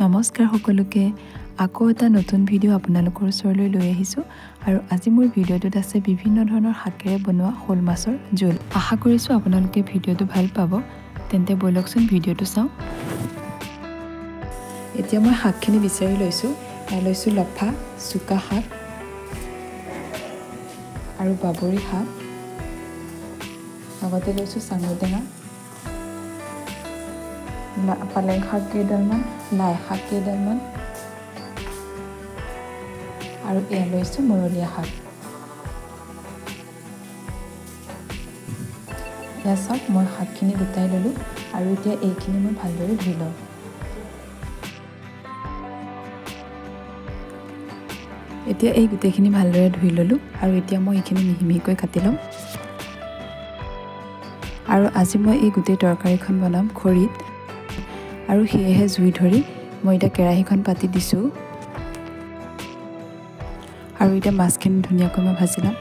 নমস্কাৰ সকলোকে আকৌ এটা নতুন ভিডিঅ' আপোনালোকৰ ওচৰলৈ লৈ আহিছোঁ আৰু আজি মোৰ ভিডিঅ'টোত আছে বিভিন্ন ধৰণৰ শাকেৰে বনোৱা শ'ল মাছৰ জোল। আশা কৰিছোঁ আপোনালোকে ভিডিঅ'টো ভাল পাব। তেন্তে বলকচোন ভিডিঅ'টো চাওঁ। এতিয়া মই শাকখিনি বিচাৰি লৈছোঁ লফা, চুকা শাক আৰু বাবৰি শাক, লগতে লৈছোঁ চাঙৈ টেঙা, পালেং শাক কেইডালমান, লাই শাক কেইডালমান আৰু এয়া লৈছোঁ মৰলীয়া শাক। এয়া চাওক, মই শাকখিনি গোটাই ল'লোঁ আৰু এতিয়া এইখিনি মই ভালদৰে ধুই লওঁ। এতিয়া এই গোটেইখিনি ভালদৰে ধুই ল'লোঁ আৰু এতিয়া মই এইখিনি মিহি মিহিকৈ কাটি ল'ম। আৰু আজি মই এই গোটেই তৰকাৰীখন বনাম খৰিত, আৰু সেয়েহে জুই ধৰি মই এতিয়া কেৰাহীখন পাতি দিছোঁ আৰু এতিয়া মাছখিনি ধুনীয়াকৈ মই ভাজি ল'ম।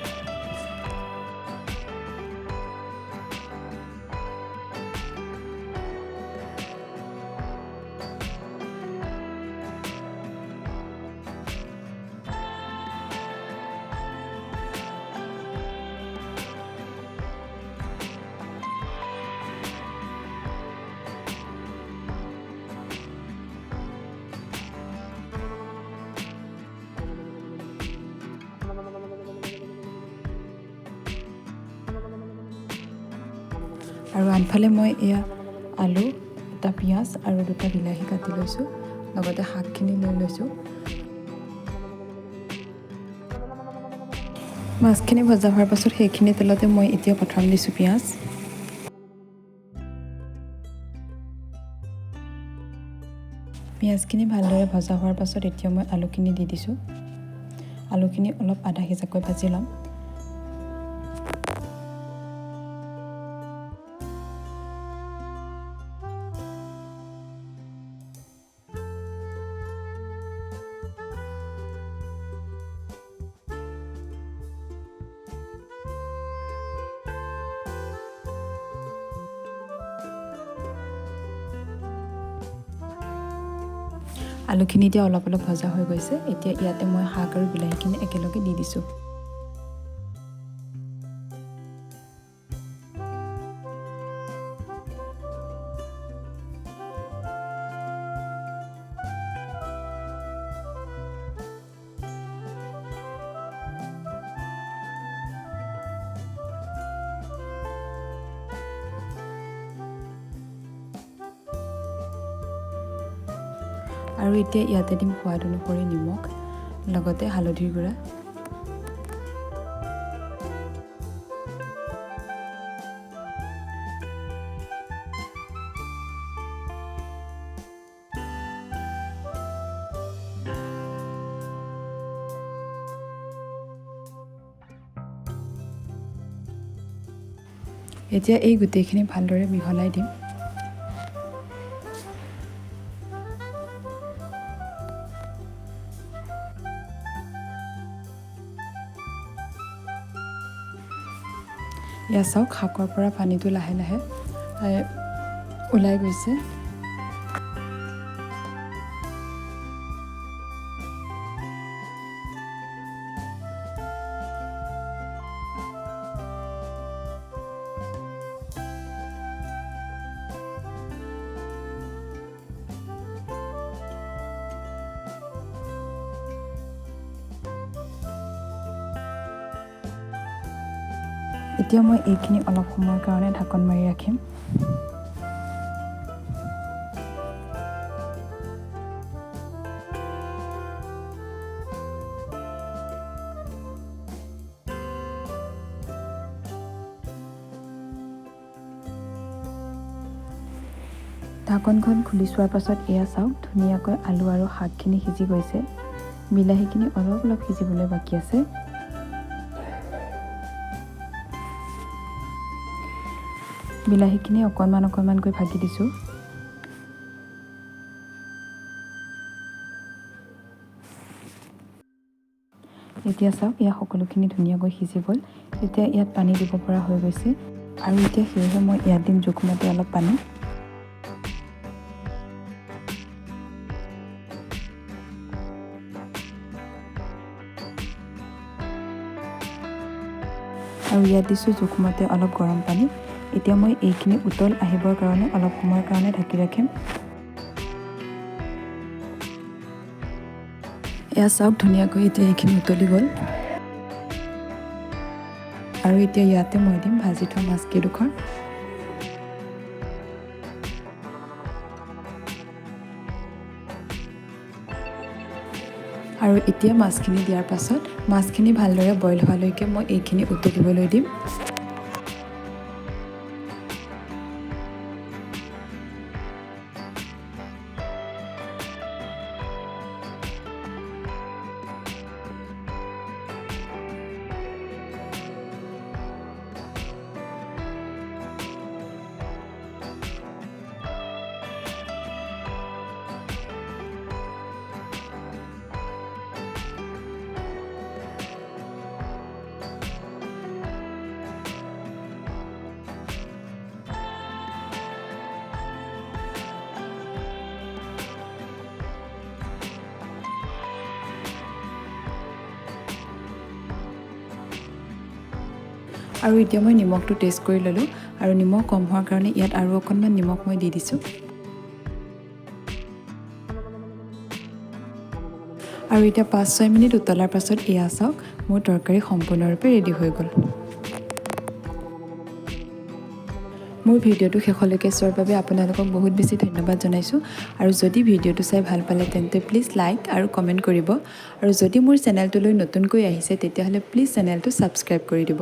আৰু আনফালে মই এয়া আলু, এটা পিঁয়াজ আৰু দুটা বিলাহী কাটি লৈছোঁ, লগতে শাকখিনি লৈ লৈছোঁ। মাছখিনি ভজা হোৱাৰ পাছত সেইখিনি তেলতে মই এতিয়া প্ৰথম দিছোঁ পিঁয়াজ। পিঁয়াজখিনি ভালদৰে ভজা হোৱাৰ পাছত এতিয়া মই আলুখিনি দি দিছোঁ। আলুখিনি অলপ আধা সিজাকৈ ভাজি ল'ম। আলুখিনি এতিয়া অলপ অলপ ভজা হৈ গৈছে। এতিয়া ইয়াতে মই শাক আৰু বিলাহীখিনি একেলগে দি দিছোঁ। আৰু এতিয়া ইয়াতে দিম সোৱাদ অনুসৰি নিমখ, লগতে হালধিৰ গুড়া। এতিয়া এই গোটেইখিনি ভালদৰে মিহলাই দিম। এয়া চাওক, শাকৰ পৰা পানীটো লাহে লাহে ওলাই গৈছে। এতিয়া মই এইখিনি অলপ সময়ৰ কাৰণে ঢাকন মাৰি ৰাখিম। ঢাকনখন খুলি চোৱাৰ পাছত এয়া চাওক, ধুনীয়াকৈ আলু আৰু শাকখিনি সিজি গৈছে। বিলাহীখিনি অলপ অলপ সিজিবলৈ বাকী আছে। বিলাহীখিনি অকণমানকৈ ভাগি দিছোঁ। এতিয়া চাওক, এয়া সকলোখিনি ধুনীয়াকৈ সিজি গ'ল। এতিয়া ইয়াত পানী দিব পৰা হৈ গৈছে আৰু এতিয়া সেয়েহে মই ইয়াত দিম জোখমতে অলপ পানী। আৰু ইয়াত দিছোঁ জোখমতে অলপ গৰম পানী। এতিয়া মই এইখিনি উতল আহিবৰ কাৰণে অলপ সময়ৰ কাৰণে ঢাকি ৰাখিম। এয়া চাওক ধুনীয়াকৈ এতিয়া এইখিনি উতলি গ'ল। আৰু এতিয়া ইয়াতে মই দিম ভাজি থোৱা মাছকেইডোখৰ। আৰু এতিয়া মাছখিনি দিয়াৰ পাছত মাছখিনি ভালদৰে বইল হোৱালৈকে মই এইখিনি উতলিবলৈ দিম। আৰু এতিয়া মই নিমখটো টেষ্ট কৰি ল'লোঁ আৰু নিমখ কম হোৱাৰ কাৰণে ইয়াত আৰু অকণমান নিমখ মই দি দিছোঁ। আৰু এতিয়া 5-6 মিনিট উতলাৰ পাছত এয়া চাওক মোৰ তৰকাৰী সম্পূৰ্ণৰূপে ৰেডি হৈ গ'ল। মোৰ ভিডিঅ'টো শেষলৈকে চোৱাৰ বাবে আপোনালোকক বহুত বেছি ধন্যবাদ জনাইছোঁ। আৰু যদি ভিডিঅ'টো চাই ভাল পালে তেন্তে প্লিজ লাইক আৰু কমেণ্ট কৰিব। আৰু যদি মোৰ চেনেলটোলৈ নতুনকৈ আহিছে তেতিয়াহ'লে প্লিজ চেনেলটো ছাবস্ক্ৰাইব কৰি দিব।